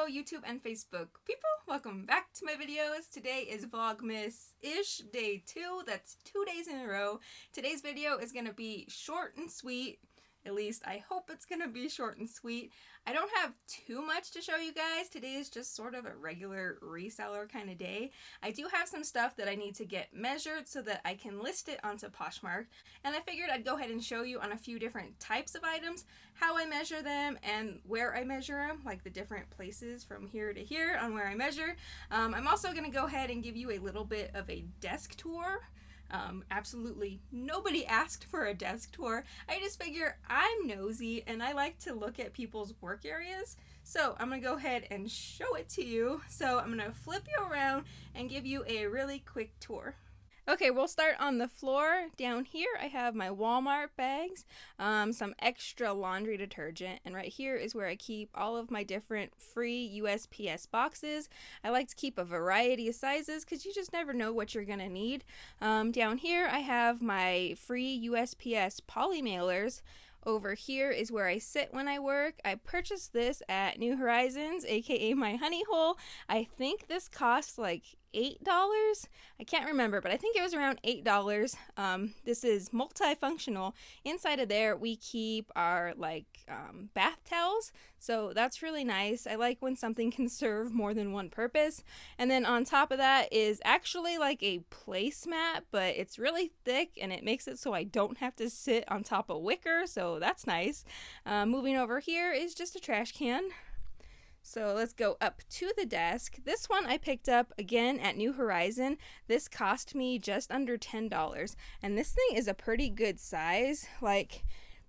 YouTube and Facebook people, welcome back to my videos. Today is Vlogmas'ish Day 2, that's 2 days in a row. Today's video is going to be short and sweet, at least I hope it's going to be short and sweet. I don't have too much to show you guys. Today is just sort of a regular reseller kind of day. I do have some stuff that I need to get measured so that I can list it onto Poshmark, and I figured I'd go ahead and show you on a few different types of items, how I measure them and where I measure them, like the different places from here to here on where I measure. I'm also going to go ahead and give you a little bit of a desk tour. Absolutely nobody asked for a desk tour. I just figure I'm nosy and I like to look at people's work areas. So I'm going to go ahead and show it to you. So I'm going to flip you around and give you a really quick tour. Okay, we'll start on the floor. Down here I have my Walmart bags, some extra laundry detergent, and right here is where I keep all of my different free USPS boxes. I like to keep a variety of sizes because you just never know what you're going to need. Down here I have my free USPS poly mailers. Over here is where I sit when I work. I purchased this at New Horizons, aka my honey hole. I think this costs like $8. I can't remember, but I think it was around $8. This is multifunctional. Inside of there we keep our bath towels, so that's really nice. I like when something can serve more than one purpose. And then on top of that is actually like a placemat, but it's really thick and it makes it so I don't have to sit on top of wicker, so that's nice. Moving over here is just a trash can. So let's go up to the desk. This one I picked up again at New Horizon. This cost me just under $10, and this thing is a pretty good size. Like,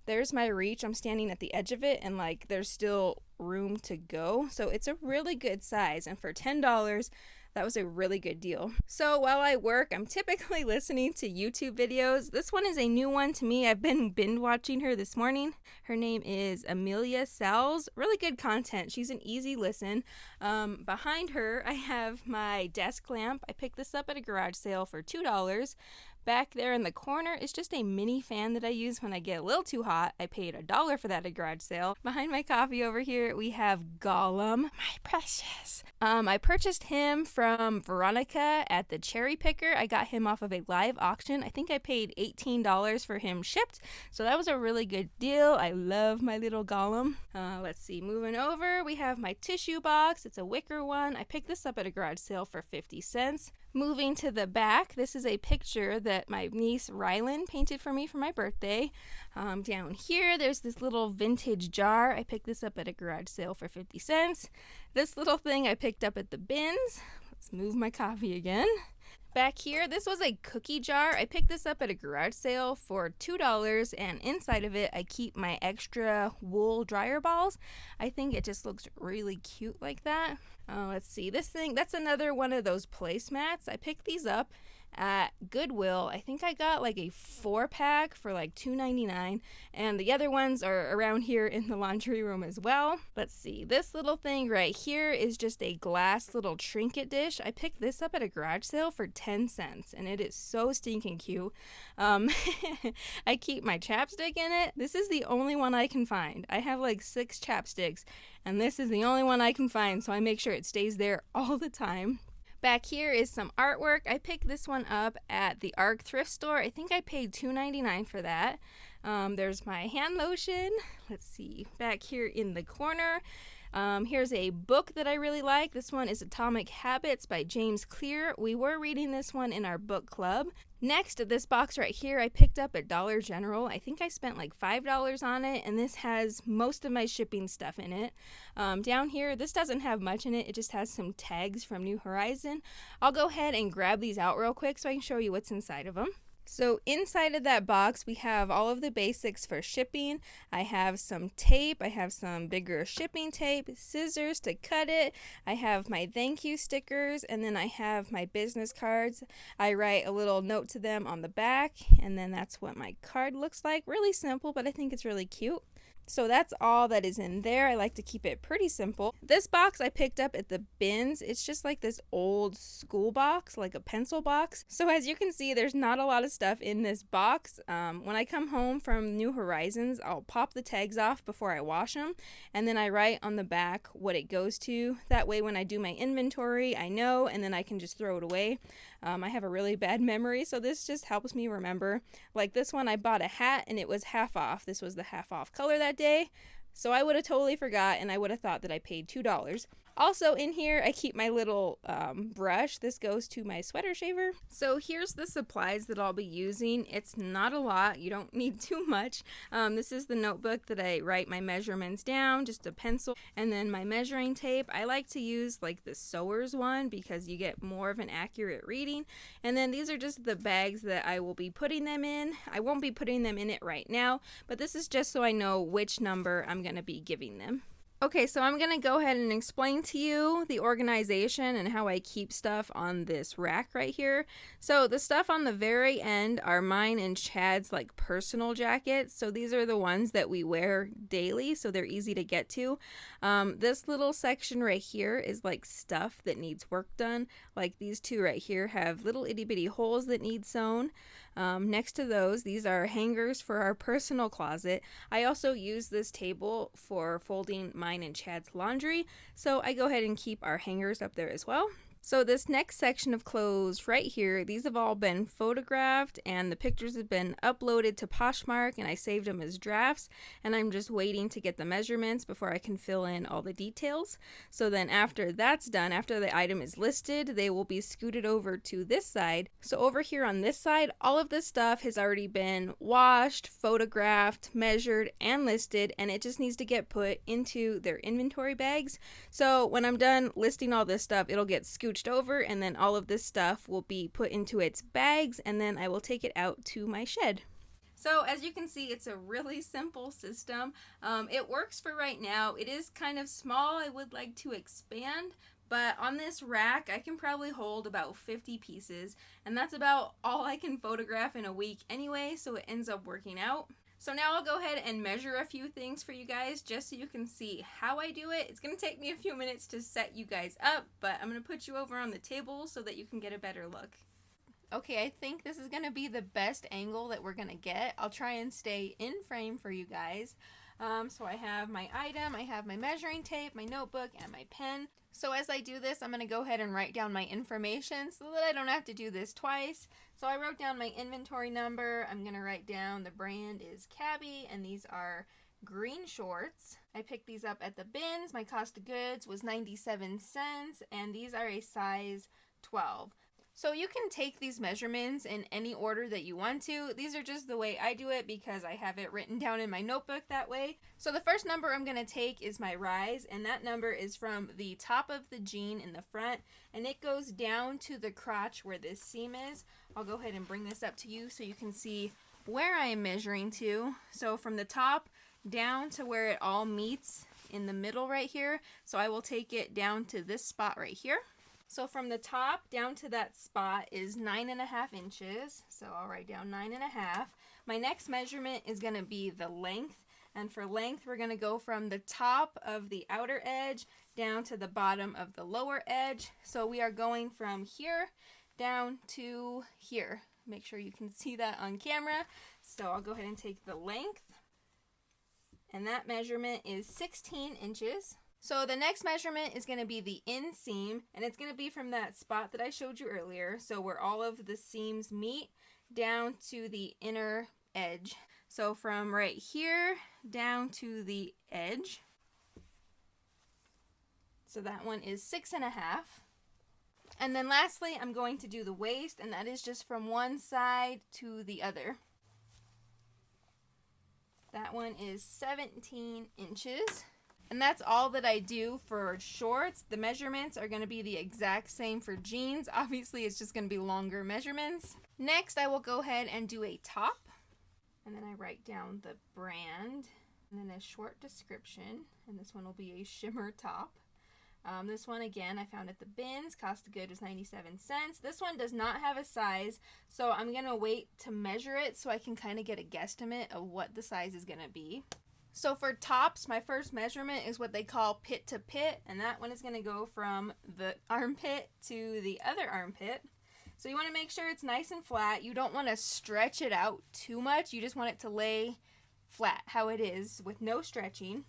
there's my reach. I'm standing at the edge of it, and like there's still room to go. So it's a really good size, and for $10, that was a really good deal. So while I work, I'm typically listening to YouTube videos. This one is a new one to me. I've been binge watching her this morning. Her name is Amelia Sells. Really good content. She's an easy listen. Behind her, I have my desk lamp. I picked this up at a garage sale for $2. Back there in the corner is just a mini fan that I use when I get a little too hot. I paid $1 for that at a garage sale. Behind my coffee over here, we have Gollum, my precious. I purchased him from Veronica at the Cherry Picker. I got him off of a live auction. I think I paid $18 for him shipped, so that was a really good deal. I love my little Gollum. Let's see, moving over, we have my tissue box. It's a wicker one. I picked this up at a garage sale for 50 cents. Moving to the back, this is a picture that my niece Rylan painted for me for my birthday. Down here, there's this little vintage jar. I picked this up at a garage sale for 50 cents. This little thing I picked up at the bins. Let's move my coffee again. Back here, this was a cookie jar. I picked this up at a garage sale for $2, and inside of it I keep my extra wool dryer balls. I think it just looks really cute like that. Let's see, this thing, that's another one of those placemats. I picked these up at Goodwill. I think I got like a 4-pack for like $2.99, and the other ones are around here in the laundry room as well. Let's see, this little thing right here is just a glass little trinket dish. I picked this up at a garage sale for 10 cents, and it is so stinking cute. I keep my chapstick in it. This is the only one I can find. I have like 6 chapsticks, and this is the only one I can find, so I make sure it stays there all the time. Back here is some artwork. I picked this one up at the ARC thrift store. I think I paid $2.99 for that. There's my hand lotion. Let's see, back here in the corner, here's a book that I really like. This one is Atomic Habits by James Clear. We were reading this one in our book club. Next, this box right here I picked up at Dollar General. I think I spent like $5 on it, and this has most of my shipping stuff in it. Down here, this doesn't have much in it. It just has some tags from New Horizon. I'll go ahead and grab these out real quick so I can show you what's inside of them. So inside of that box, we have all of the basics for shipping. I have some tape, I have some bigger shipping tape, scissors to cut it, I have my thank you stickers, and then I have my business cards. I write a little note to them on the back, and then that's what my card looks like. Really simple, but I think it's really cute. So that's all that is in there. I like to keep it pretty simple. This box I picked up at the bins. It's just like this old school box, like a pencil box. So as you can see, there's not a lot of stuff in this box. When I come home from New Horizons, I'll pop the tags off before I wash them, and then I write on the back what it goes to. That way when I do my inventory, I know, and then I can just throw it away. I have a really bad memory, so this just helps me remember. Like this one, I bought a hat and it was half off. This was the half off color that day. So I would have totally forgot, and I would have thought that I paid $2. Also in here, I keep my little brush. This goes to my sweater shaver. So here's the supplies that I'll be using. It's not a lot. You don't need too much. This is the notebook that I write my measurements down, just a pencil, and then my measuring tape. I like to use like the sewer's one because you get more of an accurate reading. And then these are just the bags that I will be putting them in. I won't be putting them in it right now, but this is just so I know which number I'm going to be giving them. Okay, so I'm going to go ahead and explain to you the organization and how I keep stuff on this rack right here. So the stuff on the very end are mine and Chad's like personal jackets. So these are the ones that we wear daily, so they're easy to get to. This little section right here is like stuff that needs work done. Like these two right here have little itty bitty holes that need sewn. Next to those, these are hangers for our personal closet. I also use this table for folding mine and Chad's laundry, so I go ahead and keep our hangers up there as well. So this next section of clothes right here, these have all been photographed and the pictures have been uploaded to Poshmark, and I saved them as drafts, and I'm just waiting to get the measurements before I can fill in all the details. So then after that's done, after the item is listed, they will be scooted over to this side. So over here on this side, all of this stuff has already been washed, photographed, measured, and listed, and it just needs to get put into their inventory bags. So when I'm done listing all this stuff, it'll get scooched over, and then all of this stuff will be put into its bags, and then I will take it out to my shed. So as you can see, it's a really simple system. It works for right now. It is kind of small. I would like to expand, but on this rack I can probably hold about 50 pieces, and that's about all I can photograph in a week anyway, so it ends up working out. So now I'll go ahead and measure a few things for you guys just so you can see how I do it. It's going to take me a few minutes to set you guys up, but I'm going to put you over on the table so that you can get a better look. Okay, I think this is going to be the best angle that we're going to get. I'll try and stay in frame for you guys. So I have my item, I have my measuring tape, my notebook, and my pen. So as I do this, I'm going to go ahead and write down my information so that I don't have to do this twice. So I wrote down my inventory number. I'm going to write down the brand is Cabby, and these are green shorts. I picked these up at the bins. My cost of goods was 97 cents, and these are a size 12. So you can take these measurements in any order that you want to. These are just the way I do it because I have it written down in my notebook that way. So the first number I'm going to take is my rise, and that number is from the top of the jean in the front, and it goes down to the crotch where this seam is. I'll go ahead and bring this up to you so you can see where I am measuring to. So from the top down to where it all meets in the middle right here. So I will take it down to this spot right here. So from the top down to that spot is 9.5 inches. So I'll write down 9.5. My next measurement is going to be the length. And for length, we're going to go from the top of the outer edge down to the bottom of the lower edge. So we are going from here down to here. Make sure you can see that on camera. So I'll go ahead and take the length. And that measurement is 16 inches. So the next measurement is going to be the inseam, and it's going to be from that spot that I showed you earlier, so where all of the seams meet, down to the inner edge. So from right here down to the edge. So that one is 6.5. And then lastly, I'm going to do the waist, and that is just from one side to the other. That one is 17 inches. And that's all that I do for shorts. The measurements are going to be the exact same for jeans. Obviously, it's just going to be longer measurements. Next, I will go ahead and do a top. And then I write down the brand. And then a short description. And this one will be a shimmer top. This one, again, I found at the bins. Cost of good was 97 cents. This one does not have a size. So I'm going to wait to measure it so I can kind of get a guesstimate of what the size is going to be. So for tops, my first measurement is what they call pit to pit, and that one is going to go from the armpit to the other armpit. So you want to make sure it's nice and flat. You don't want to stretch it out too much. You just want it to lay flat how it is with no stretching.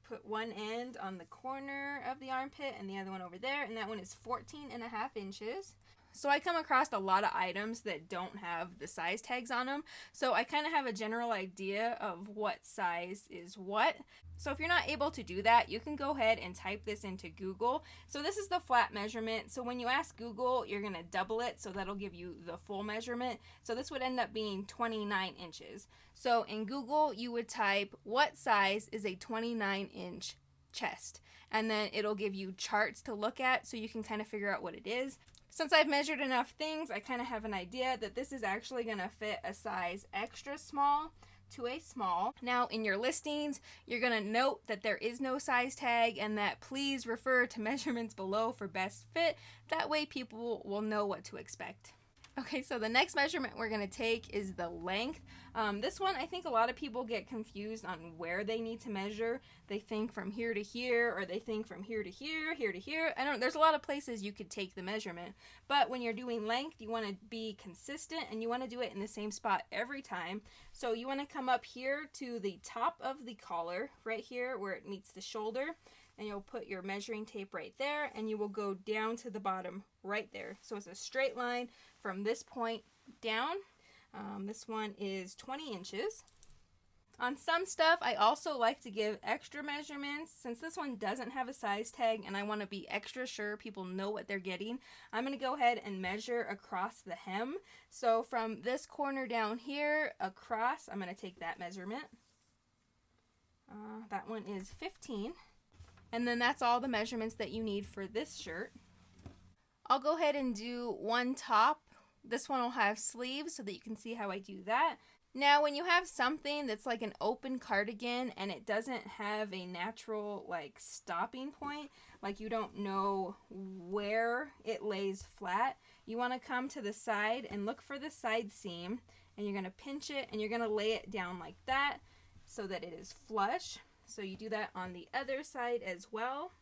Put one end on the corner of the armpit and the other one over there, and that one is 14.5 inches. So I come across a lot of items that don't have the size tags on them, so I kind of have a general idea of what size is what. So if you're not able to do that, you can go ahead and type this into Google. So this is the flat measurement. So when you ask Google, you're going to double it, so that'll give you the full measurement. So this would end up being 29 inches. So in Google, you would type, what size is a 29-inch chest? And then it'll give you charts to look at so you can kind of figure out what it is. Since I've measured enough things, I kind of have an idea that this is actually going to fit a size extra small to a small. Now in your listings, you're going to note that there is no size tag and that please refer to measurements below for best fit. That way people will know what to expect. Okay, so the next measurement we're going to take is the length. This one, I think a lot of people get confused on where they need to measure. They think from here to here, or they think from here to here, here to here. There's a lot of places you could take the measurement. But when you're doing length, you want to be consistent and you want to do it in the same spot every time. So you want to come up here to the top of the collar, right here where it meets the shoulder. And you'll put your measuring tape right there, and you will go down to the bottom right there. So it's a straight line from this point down. This one is 20 inches. On some stuff, I also like to give extra measurements. Since this one doesn't have a size tag and I want to be extra sure people know what they're getting, I'm going to go ahead and measure across the hem. So from this corner down here across, I'm going to take that measurement. That one is 15. And then that's all the measurements that you need for this shirt. I'll go ahead and do one top. This one will have sleeves so that you can see how I do that. Now, when you have something that's like an open cardigan and it doesn't have a natural stopping point, like you don't know where it lays flat, you want to come to the side and look for the side seam, and you're going to pinch it and you're going to lay it down like that so that it is flush. So you do that on the other side as well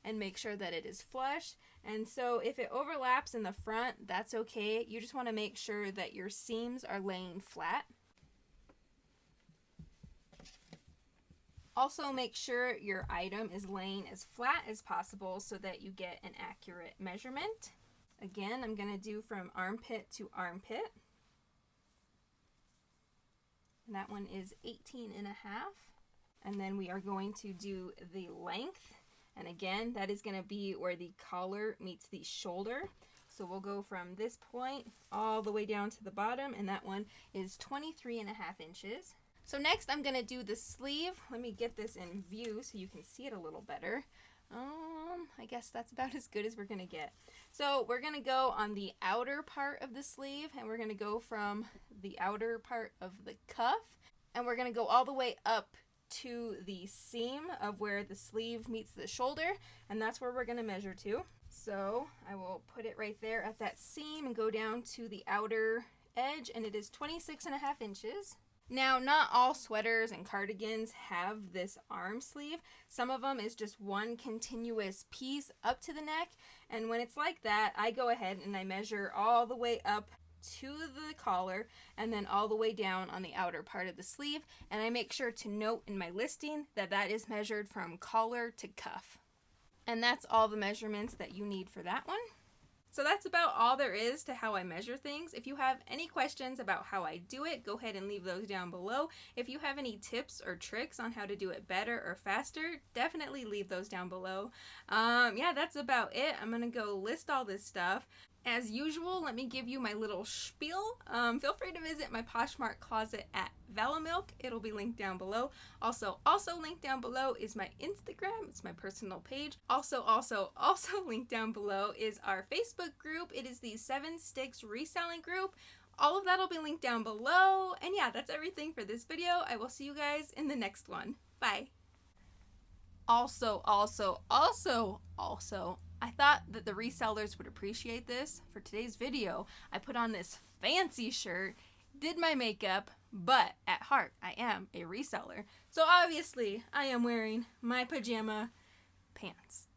and make sure that it is flush. And so if it overlaps in the front, that's okay. You just want to make sure that your seams are laying flat. Also make sure your item is laying as flat as possible so that you get an accurate measurement. Again, I'm going to do from armpit to armpit. And that one is 18.5. And then we are going to do the length. And again, that is going to be where the collar meets the shoulder. So we'll go from this point all the way down to the bottom, and that one is 23.5 inches. So next I'm going to do the sleeve. Let me get this in view so you can see it a little better. I guess that's about as good as we're going to get. So we're going to go on the outer part of the sleeve, and we're going to go from the outer part of the cuff, and we're going to go all the way up to the seam of where the sleeve meets the shoulder, and that's where we're going to measure to. So I will put it right there at that seam and go down to the outer edge, and it is 26.5 inches. Now, not all sweaters and cardigans have this arm sleeve. Some of them is just one continuous piece up to the neck, and when it's like that, I go ahead and I measure all the way up to the collar and then all the way down on the outer part of the sleeve, and I make sure to note in my listing that that is measured from collar to cuff. And that's all the measurements that you need for that one. So that's about all there is to how I measure things. If you have any questions about how I do it, go ahead and leave those down below. If you have any tips or tricks on how to do it better or faster, definitely leave those down below. Yeah, that's about it. I'm gonna go list all this stuff. As usual, let me give you my little spiel. Feel free to visit my Poshmark closet at Valamilk. It'll be linked down below. Also linked down below is my Instagram. It's my personal page. Also linked down below is our Facebook group. It is the 7 Sticks Reselling group. All of that will be linked down below. And yeah, that's everything for this video. I will see you guys in the next one. Bye. Also, I thought that the resellers would appreciate this. For today's video, I put on this fancy shirt. did my makeup, but at heart, I am a reseller. So obviously, I am wearing my pajama pants.